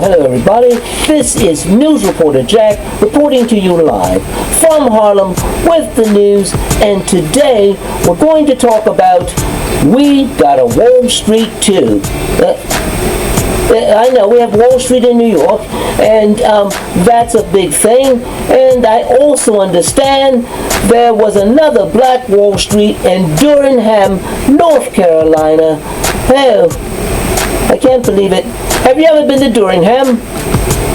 Hello everybody, this is News Reporter Jack reporting to you live from Harlem with the news, and today we're going to talk about we got a Wall Street too. I know we have Wall Street in New York, and that's a big thing, and I also understand there was another Black Wall Street in Durham, North Carolina. Oh, I can't believe it. Have you ever been to Durham?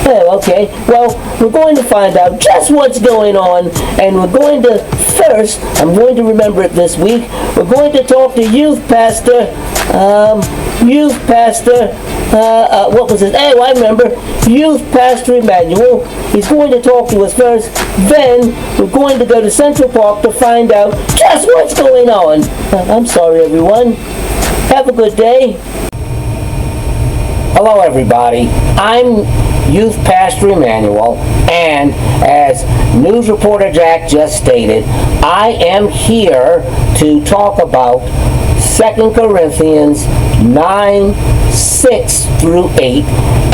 Oh, okay. Well, we're going to find out just what's going on, and we're going to, first, I'm going to remember it this week, we're going to talk to Youth Pastor, what was his, oh, I remember, Youth Pastor Emmanuel. He's going to talk to us first, then we're going to go to Central Park to find out just what's going on. I'm sorry, everyone. Have a good day. Hello everybody, I'm Youth Pastor Emmanuel, and as News Reporter Jack just stated, I am here to talk about 2 Corinthians 9, 6 through 8,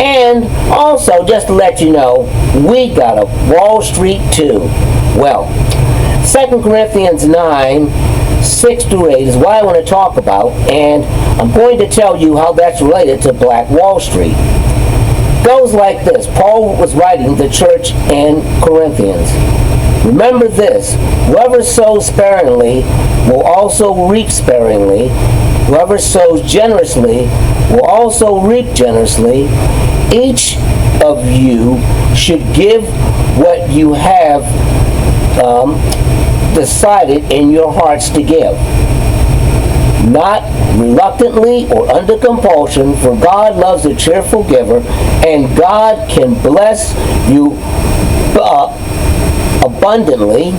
and also just to let you know, we got a Wall Street too. Well, 2 Corinthians 9, 6 through 8 is what I want to talk about, and I'm going to tell you how that's related to Black Wall Street. Goes like this. Paul was writing the church in Corinthians. Remember this, whoever sows sparingly will also reap sparingly. Whoever sows generously will also reap generously. Each of you should give what you have decided in your hearts to give, not reluctantly or under compulsion, for God loves a cheerful giver, and God can bless you abundantly,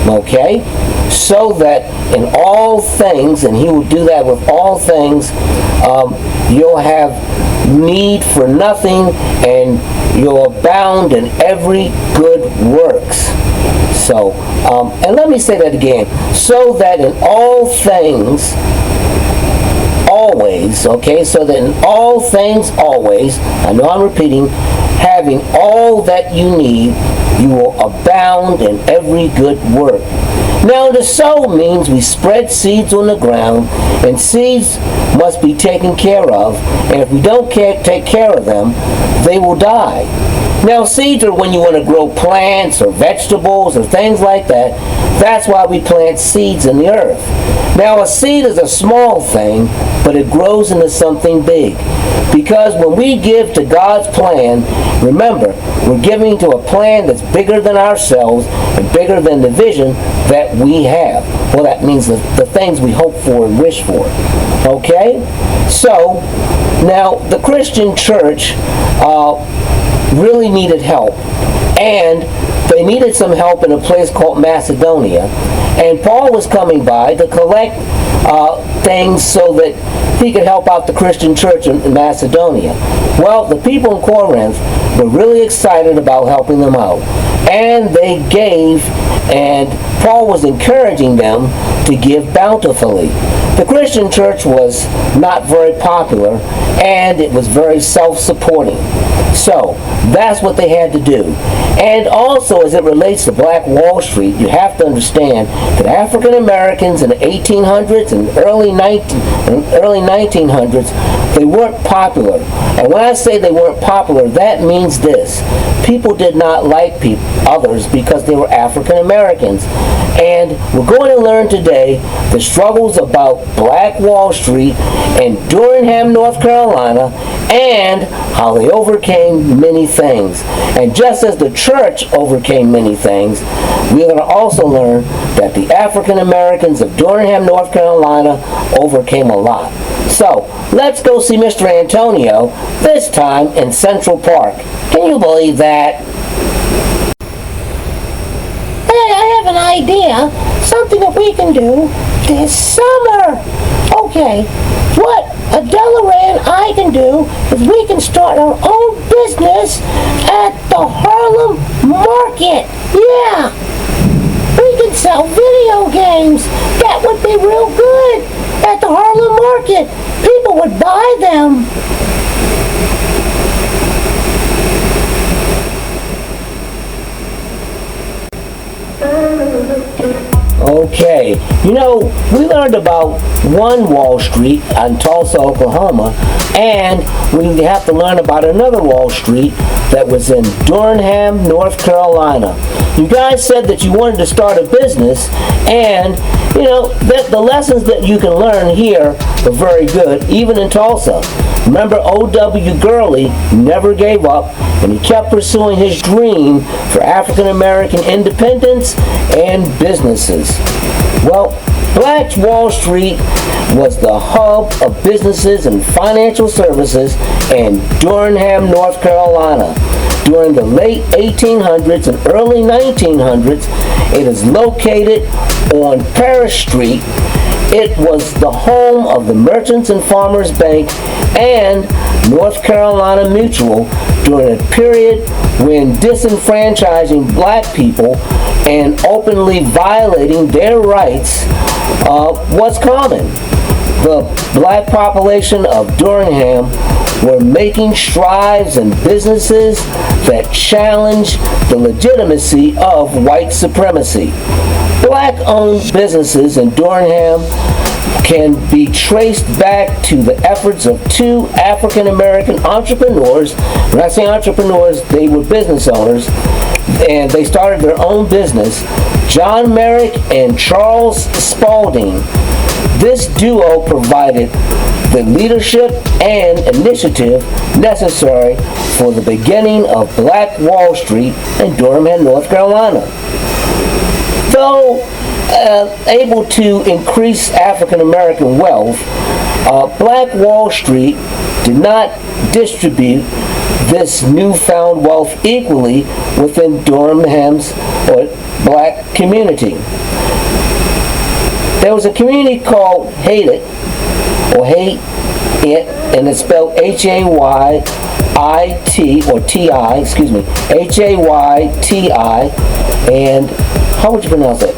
okay, so that in all things, and he will do that with all things, you'll have need for nothing, and you'll abound in every good works. So, and let me say that again, so that in all things, always, okay, so that in all things, always, I know I'm repeating, having all that you need, you will abound in every good work. Now, to sow means we spread seeds on the ground, and seeds must be taken care of, and if we don't take care of them, they will die. Now, seeds are when you want to grow plants or vegetables or things like that. That's why we plant seeds in the earth. Now, a seed is a small thing, but it grows into something big. Because when we give to God's plan, remember, we're giving to a plan that's bigger than ourselves and bigger than the vision that we have. Well, that means the things we hope for and wish for. Okay? So, now, the Christian church really needed help, and they needed some help in a place called Macedonia, and Paul was coming by to collect things so that he could help out the Christian church in Macedonia. Well, the people in Corinth were really excited about helping them out, and they gave, and Paul was encouraging them to give bountifully. The Christian church was not very popular, and it was very self-supporting. So, that's what they had to do. And also, as it relates to Black Wall Street, you have to understand that African Americans in the 1800s and early 1900s, they weren't popular. And when I say they weren't popular, that means this. People did not like others because they were African Americans. And we're going to learn today the struggles about Black Wall Street in Durham, North Carolina, and how they overcame many things. And just as the church overcame many things, we're going to also learn that the African Americans of Durham, North Carolina overcame a lot. So, let's go see Mr. Antonio, this time in Central Park. Can you believe that? Hey, I have an idea. Something that we can do this summer. Okay, what Delaware and I can do is we can start our own business at the Harlem Market. Yeah, we can sell video games. That would be real good at the Harlem Market. People would buy them. Okay, we learned about one Wall Street in Tulsa, Oklahoma, and we have to learn about another Wall Street that was in Durham, North Carolina. You guys said that you wanted to start a business, and that the lessons that you can learn here are very good, even in Tulsa. Remember, O.W. Gurley never gave up, and he kept pursuing his dream for African American independence and businesses. Well, Black Wall Street was the hub of businesses and financial services in Durham, North Carolina. During the late 1800s and early 1900s, it is located on Parish Street. It was the home of the Merchants and Farmers Bank and North Carolina Mutual during a period when disenfranchising black people and openly violating their rights was common. The black population of Durham were making strides in businesses that challenged the legitimacy of white supremacy. Black-owned businesses in Durham can be traced back to the efforts of two African-American entrepreneurs. When I say entrepreneurs, they were business owners, and they started their own business, John Merrick and Charles Spalding. This duo provided the leadership and initiative necessary for the beginning of Black Wall Street in Durham, North Carolina. Though able to increase African American wealth, Black Wall Street did not distribute this newfound wealth equally within Durham's black community. There was a community called Hayt, and it's spelled Hayt, or T-I, Hayti, and how would you pronounce it?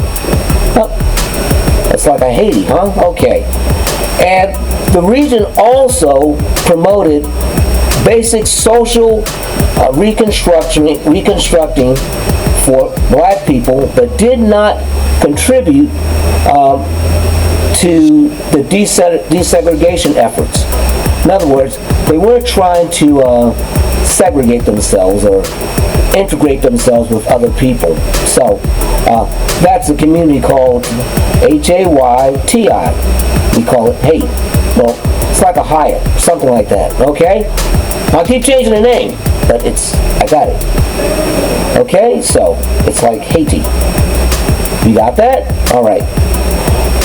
It's like a Haiti, huh? Okay. And the region also promoted basic social reconstructing for black people, but did not contribute to the desegregation efforts. In other words, they weren't trying to segregate themselves or integrate themselves with other people. So that's a community called Hayti. We call it Hayt. Well, it's like a Hyatt, something like that. Okay? I'll keep changing the name, but I got it. Okay? So it's like Haiti. You got that? All right.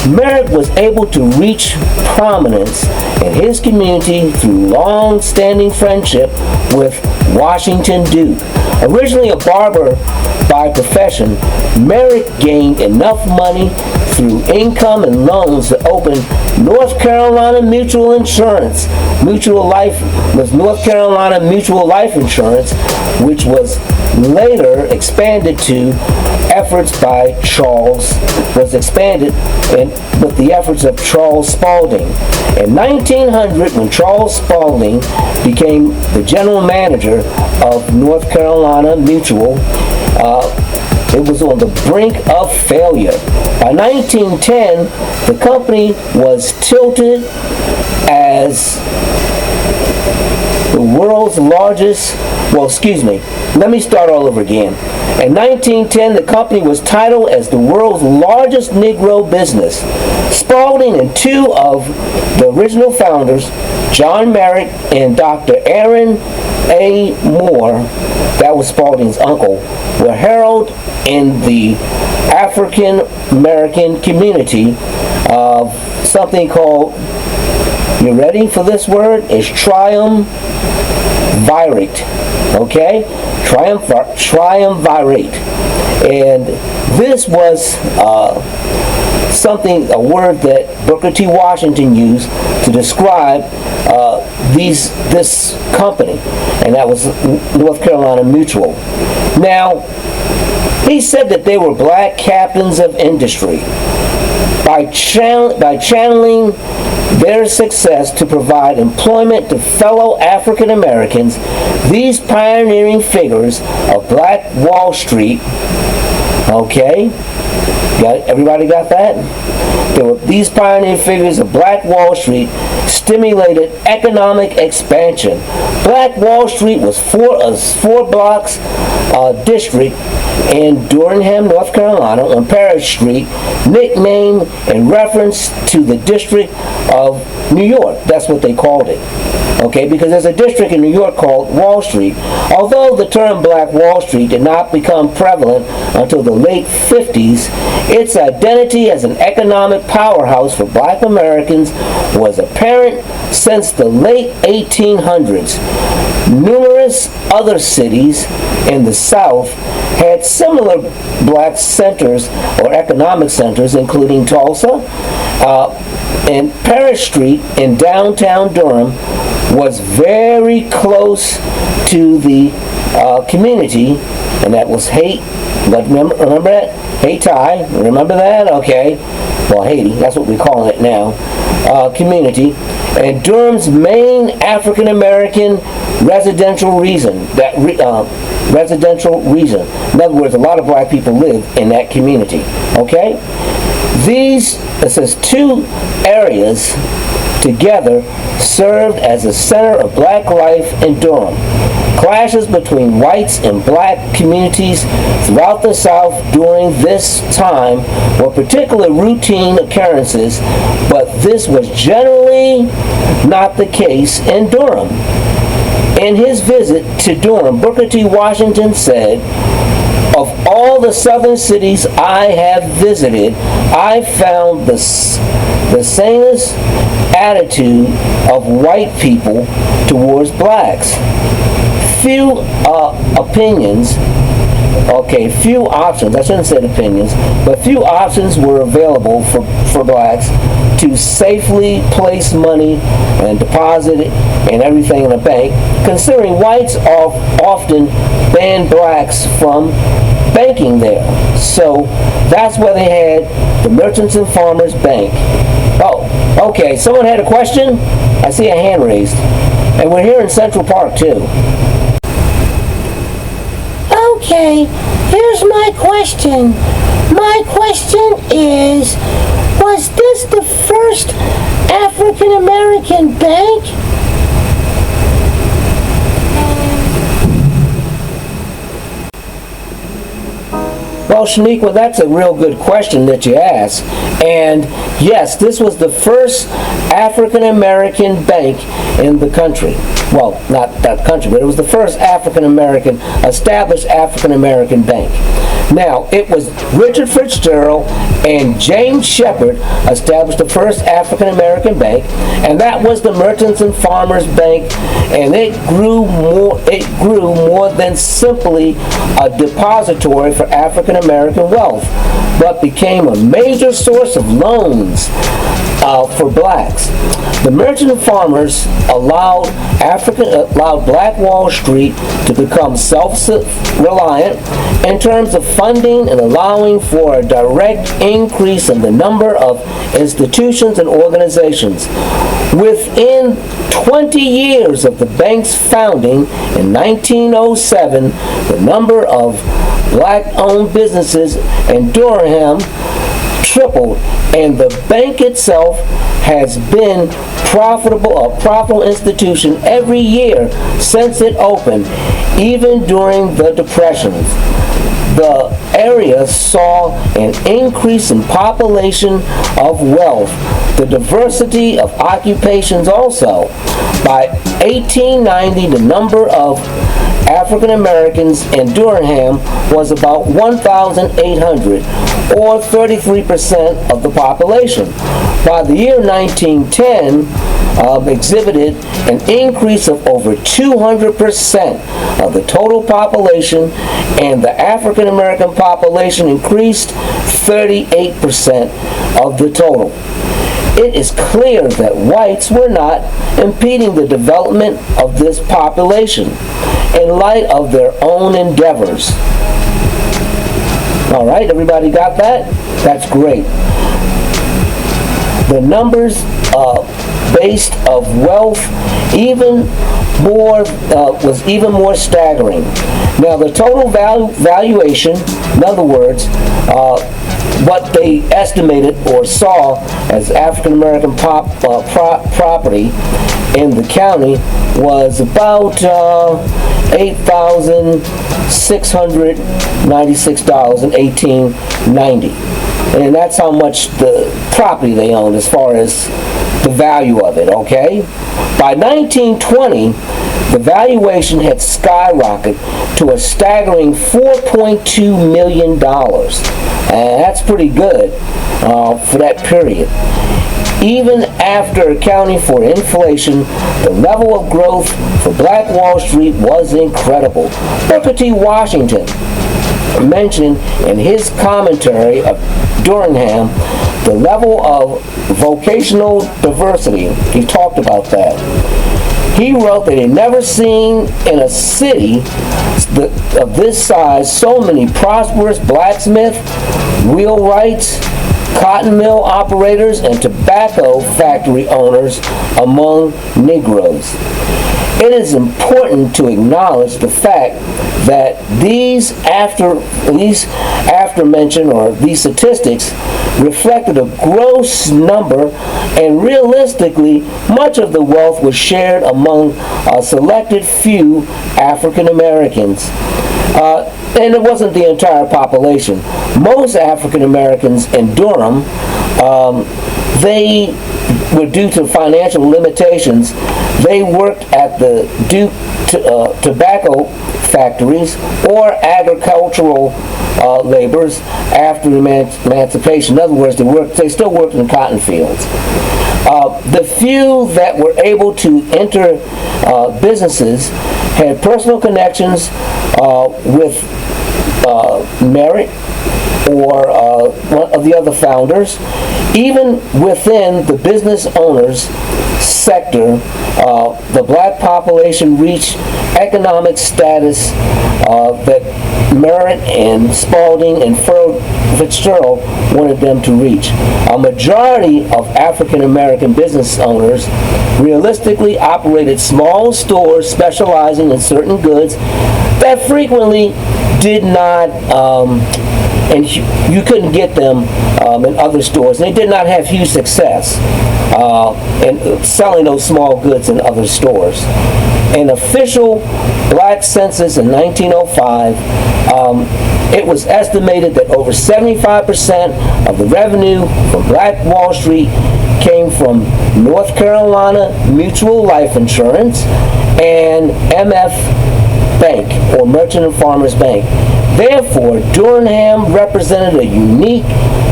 Merritt was able to reach prominence in his community through long-standing friendship with Washington Duke. Originally a barber by profession, Merritt gained enough money through income and loans to open North Carolina Mutual Insurance. Mutual Life was North Carolina Mutual Life Insurance, which was later expanded to efforts by with the efforts of Charles Spalding. In 1900, when Charles Spalding became the general manager of North Carolina Mutual, it was on the brink of failure. By 1910, the company was tilted as the world's largest, let me start all over again. In 1910, the company was titled as the world's largest Negro business. Spalding and two of the original founders, John Merrick and Dr. Aaron A. Moore, that was Spalding's uncle, were heralded in the African American community of something called, you ready for this word? It's triumvirate. Okay? Triumvirate. And this was a word that Booker T. Washington used to describe this company, and that was North Carolina Mutual. Now, he said that they were black captains of industry. By channeling their success to provide employment to fellow African Americans, these pioneering figures of Black Wall Street Okay? Everybody got that? These pioneer figures of Black Wall Street stimulated economic expansion. Black Wall Street was four blocks district in Durham, North Carolina, on Parish Street, nicknamed in reference to the District of New York. That's what they called it. Okay, because there's a district in New York called Wall Street. Although the term Black Wall Street did not become prevalent until the late 50s, its identity as an economic powerhouse for Black Americans was apparent since the late 1800s. Numerous other cities in the South had similar black centers or economic centers, including Tulsa, and Parish Street in downtown Durham was very close to the community, and that was but remember that? Haiti, remember that? Okay. Well, Haiti, that's what we call it now. Community. And Durham's main African American residential region. Residential region. In other words, a lot of black people live in that community. Okay? It says two areas together served as a center of black life in Durham. Clashes between whites and black communities throughout the South during this time were particularly routine occurrences, but this was generally not the case in Durham. In his visit to Durham, Booker T. Washington said, "Of all the southern cities I have visited, I found the sanest attitude of white people towards blacks. Few options, I shouldn't say opinions, but few options were available for blacks to safely place money and deposit it and everything in a bank, considering whites often banned blacks from banking there. So that's where they had the Merchants and Farmers Bank." Oh, okay, someone had a question? I see a hand raised. And we're here in Central Park too. Okay, here's my question. My question is, was this the first African American bank? Well, Shaniqua, that's a real good question that you asked. And yes, this was the first African American bank in the country. Well, not that country, but it was the first established African American bank. Now, it was Richard Fitzgerald and James Shepard established the first African American bank, and that was the Merchants and Farmers Bank, and it grew more than simply a depository for African American wealth, but became a major source of loans for blacks. The Merchant and Farmers allowed Black Wall Street to become self-reliant in terms of funding and allowing for a direct increase in the number of institutions and organizations. Within 20 years of the bank's founding in 1907, the number of black-owned businesses in Durham tripled, and the bank itself has been a profitable institution every year since it opened, even during the Depressions. The area saw an increase in population of wealth, the diversity of occupations also. By 1890, the number of African Americans in Durham was about 1,800, or 33% of the population. By the year 1910, exhibited an increase of over 200% of the total population, and the African American population increased 38% of the total. It is clear that whites were not impeding the development of this population in light of their own endeavors. All right, everybody got that? That's great. The numbers based of wealth, even was even more staggering. Now, the total valuation, in other words, what they estimated or saw as African American property in the county was about $8,696 in 1890. And that's how much the property they owned as far as the value of it, okay? By 1920, the valuation had skyrocketed to a staggering $4.2 million. And that's pretty good for that period. Even after accounting for inflation, the level of growth for Black Wall Street was incredible. Booker T. Washington mentioned in his commentary of Durham the level of vocational diversity. He talked about that. He wrote that he never seen in a city of this size so many prosperous blacksmith, wheelwrights, cotton mill operators, and tobacco factory owners among Negroes. It is important to acknowledge the fact that these aforementioned or these statistics reflected a gross number, and realistically, much of the wealth was shared among a selected few African Americans. And it wasn't the entire population. Most African Americans in Durham, they were due to financial limitations. They worked at the tobacco factories or agricultural laborers after emancipation. In other words, they still worked in cotton fields. The few that were able to enter businesses had personal connections with Merritt or one of the other founders. Even within the business owners sector, the black population reached economic status that Merritt and Spalding and Fitzgerald wanted them to reach. A majority of African American business owners realistically operated small stores specializing in certain goods that frequently did not, and you couldn't get them in other stores. They did not have huge success in selling those small goods in other stores. An official black census in 1905, it was estimated that over 75% of the revenue from Black Wall Street came from North Carolina Mutual Life Insurance and MF Bank, or Merchant and Farmers Bank. Therefore, Durham represented a unique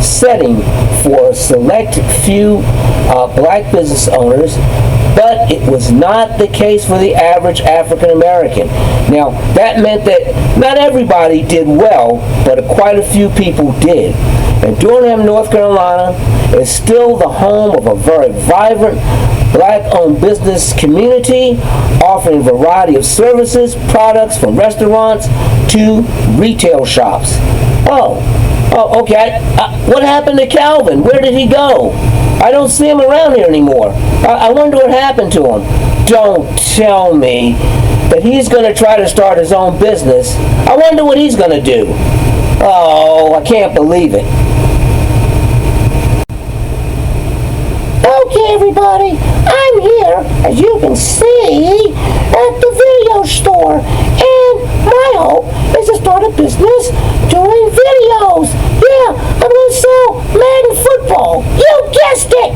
setting for a select few black business owners, but it was not the case for the average African American. Now, that meant that not everybody did well, but quite a few people did. And Durham, North Carolina is still the home of a very vibrant black-owned business community, offering a variety of services, products from restaurants to retail shops. Okay. What happened to Calvin? Where did he go? I don't see him around here anymore. I wonder what happened to him. Don't tell me that he's going to try to start his own business. I wonder what he's going to do. Oh, I can't believe it. Okay, everybody, I'm here, as you can see, at the video store, and my hope is to start a business doing videos. Yeah, I'm going to sell Madden football. You guessed it.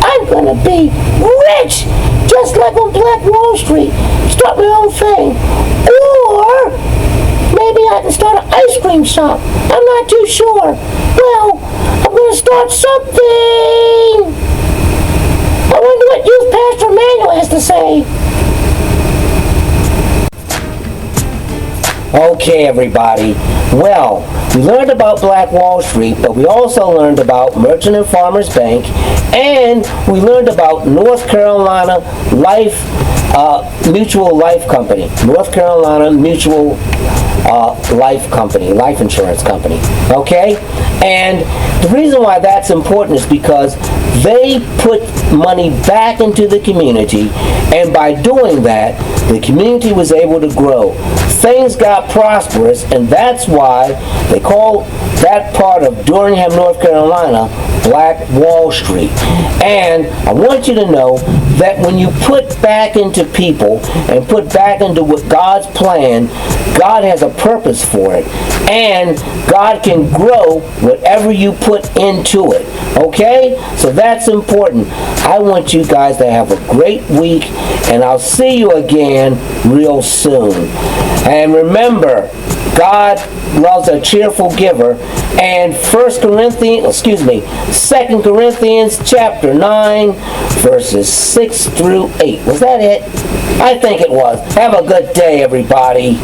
I'm going to be rich, just like on Black Wall Street. Start my own thing. Or maybe I can start an ice cream shop. I'm not too sure. Well, I'm going to start something. I wonder what Youth Pastor Manuel has to say. Okay, everybody. Well, we learned about Black Wall Street, but we also learned about Merchant and Farmers Bank, and we learned about North Carolina Mutual Life Company. North Carolina Mutual Life Company, life insurance company. Okay? And the reason why that's important is because they put money back into the community, and by doing that, the community was able to grow. Things got prosperous, and that's why they call that part of Durham, North Carolina, Black Wall Street. And I want you to know that when you put back into people and put back into what God's plan, God has a purpose for it. And God can grow whatever you put into it. Okay? So that's important. I want you guys to have a great week, and I'll see you again real soon. And remember, God loves a cheerful giver. And 2 Corinthians chapter 9, verses 6 through 8. Was that it? I think it was. Have a good day, everybody.